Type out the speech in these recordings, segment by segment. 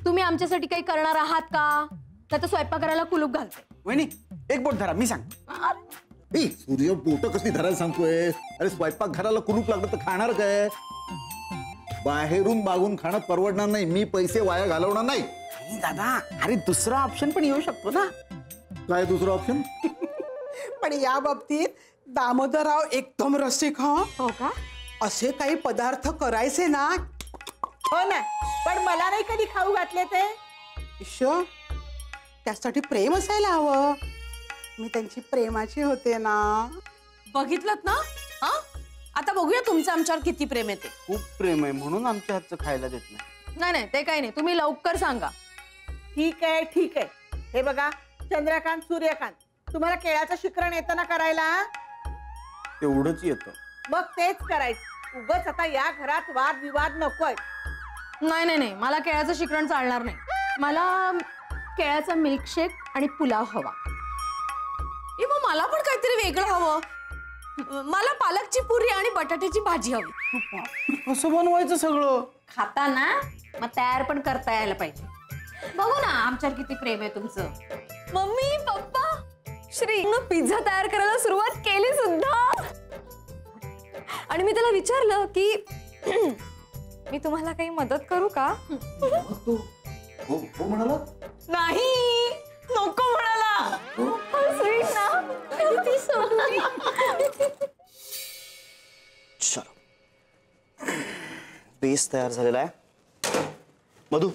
तुम्ही आमच्यासाठी काही करणार आहात का? तर स्वयंपाकघराला कुलूप घालते. वहिनी एक बोट धरा, मी सांग. सूर्य बोट कसली धरायला सांगतोय? अरे स्वयंपाक घराला कुलूप लागलं तर खाणार काय? बाहेरून मागून खाणं परवडणार नाही. मी पैसे वाया घालवणार नाही. दादा, अरे दुसरा ऑप्शन पण येऊ शकतो ना. काय दुसरा ऑप्शन? पण या बाबतीत दामोदरराव एकदम रसिक. हो का? असे काही पदार्थ करायचे ना. हो ना, पण मला नाही कधी खाऊ घातले ते. त्यासाठी प्रेम असायला हवं. मी त्यांची प्रेमाची होते ना. बघितलं ना? हा, आता बघूया तुमचं आमच्यावर किती प्रेम आहे ते. खूप प्रेम आहे म्हणून आमच्या हातचं खायला देत नाही. नाही नाही, ते काही नाही. तुम्ही लवकर सांगा. ठीक आहे ठीक आहे. हे बघा, चंद्रकांत सूर्यकांत, तुम्हाला केळाचं शिकरण येतं ना करायला? तेवढंच येतं. मग तेच करायचं. उगाच आता या घरात वादविवाद नकोय. नाही नाही नाही, मला केळ्याचं शिकरण चालणार नाही. मला केळ्याचा मिल्कशेक आणि पुलाव हवा. मग मला पण काहीतरी वेगळं हवं. मला पालकची पुरी आणि बटाट्याची भाजी हवी. कसं बनवायचं सगळं? खाता ना, मग तयार पण करता यायला पाहिजे. बघू ना आमच्यावर किती प्रेम आहे तुमचं. मम्मी पप्पा, श्री पिझ्झा तयार करायला सुरुवात केली सुद्धा. आणि मी त्याला विचारलं की मी तुम्हाला काही मदत करू का? हो म्हणाला. नाही, नको म्हणाला. स्वीट ना. चलो, बेस तयार झालेला आहे. मधु,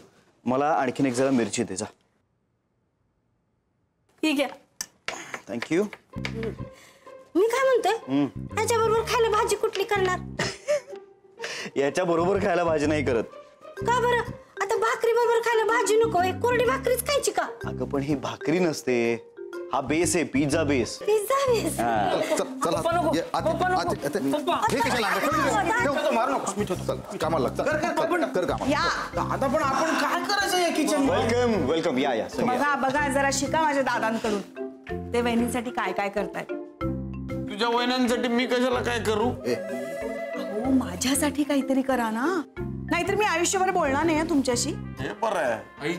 मला आणखीन एक जरा मिरची दे जा. ठीक आहे. थँक्यू. मी काय म्हणते, याच्याबरोबर खायला भाजी कुठली करणार? याच्या बरोबर खायला भाजी नाही करत. का बरं? आता भाकरी बरोबर खायला भाजी नको, कोरडी भाकरीच खायची का? अगं पण ही भाकरी नसते, हा बेस आहे, पिझ्झा बेस. Pizza base. चला हे कशाला मारू नको. मी ठेवतो. चल कामाला लागतं. कर कामाला. या दादा, पण आपण काय करायचं या किचन? Welcome welcome. या या. बघा बघा, जरा शिका माझ्या दादांकडून. ते वहिनींसाठी काय काय करतायत. तुझ्या वहिन्यांसाठी मी कशाला काय करू? हो, माझ्यासाठी काहीतरी करा ना, नाहीतर मी आयुष्यभर बोलणार नाही तुमच्याशी. हे बरं आहे. आई,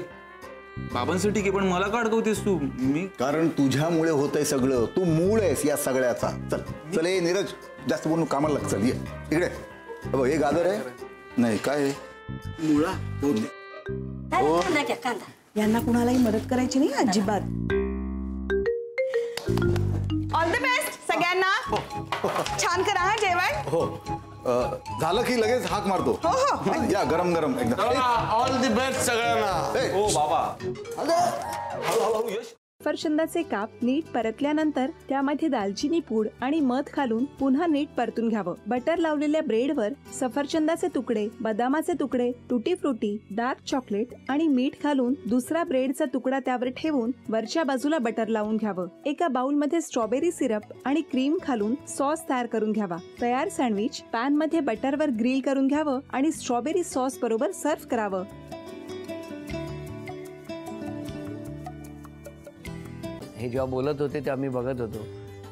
बाबांसाठी की, पण मला का अडकवतेस तू? मी कारण तुझ्यामुळे होतंय सगळं. तू मूळ आहेस या सगळ्याचा. चल चल, ए नीरज, जास्त बोलून कामाला लाग. चल ये इकडे. हे गाजर आहे. नाही काय मुळा. कांदा. यांना कुणालाही मदत करायची नाही अजिबात. ऑल द बेस्ट सगळ्यांना. छान करा हा जेवण. हो, झालं की लगेच हाक मारतो. हो हो. या गरम गरम एकदम. ऑल द बेस्ट सगळ्यांना. हो बाबा. हळूहळू यश. सफरचंदाचे काप नीट परतल्यानंतर त्यामध्ये दालचिनी पूड आणि मध घालून पुन्हा नीट परतून घ्यावं. बटर लावलेल्या ब्रेडवर सफरचंदाचे तुकडे, बदामाचे तुकडे, टुटी फ्रुटी, डार्क चॉकलेट आणि मीठ घालून दुसरा ब्रेडचा तुकडा त्यावर ठेवून वरच्या बाजूला बटर लावून घ्यावं. एका बाउलमध्ये स्ट्रॉबेरी सिरप आणि क्रीम घालून सॉस तयार करून घ्यावा. तयार सँडविच पॅन मध्ये बटरवर ग्रिल करून घ्यावं आणि स्ट्रॉबेरी सॉस बरोबर सर्व्ह करावं. हे जेव्हा बोलत होते तेव्हा मी बघत होतो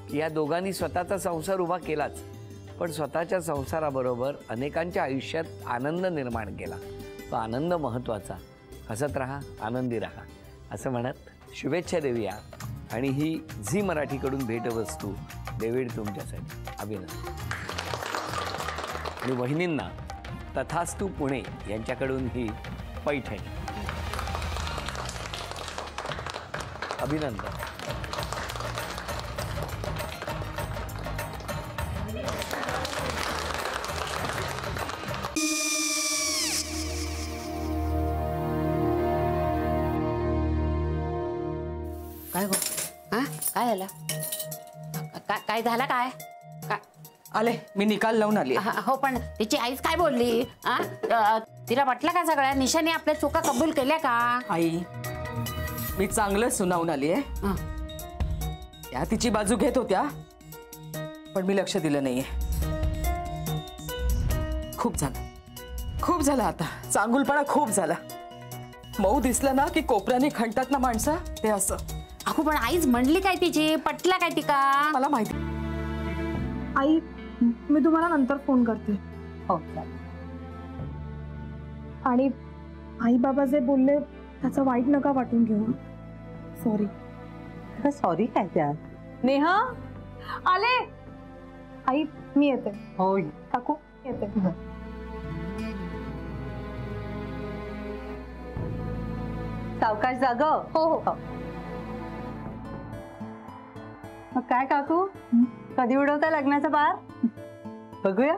की या दोघांनी स्वतःचा संसार उभा केलाच, पण स्वतःच्या संसाराबरोबर अनेकांच्या आयुष्यात आनंद निर्माण केला. तो आनंद महत्त्वाचा. हसत राहा, आनंदी राहा असं म्हणत शुभेच्छा देऊया. आणि ही झी मराठीकडून भेटवस्तू डेव्हिड तुमच्यासाठी. अभिनंदन. आणि वहिनींना तथास्तू पुणे यांच्याकडून ही पैठणी. अभिनंदन. काय गो? हा, काय झालं? काय झालं? काय आले, मी निकाल लावून आली. हो, पण तिची आईच काय बोलली? तिला वाटलं का सगळ्या निशाने आपल्या चुका कबूल केल्या का? आई, मी चांगलं सुनावून आली आहे. त्या तिची बाजू घेत होत्या, पण मी लक्ष दिलं नाहीये. खूप झालं आता. चांगुलपणा खूप झाला. मऊ दिसलं ना की कोपऱ्याने खणतात ना माणसं, ते असं. अहो, पण आईच म्हणली काय तिची? पटला काय तिका? मला माहिती. आई, मी तुम्हाला नंतर फोन करते. हो. आणि आई बाबा जे बोलले त्याचं वाईट नका वाटून घेऊ. सॉरी. सॉरी काय त्यात? नेहा आले. आई मी येते. होय काकू येते. सावकाश जाग. हो हो. मग काय काकू, कधी उडवता लग्नाचा बार? बघूया.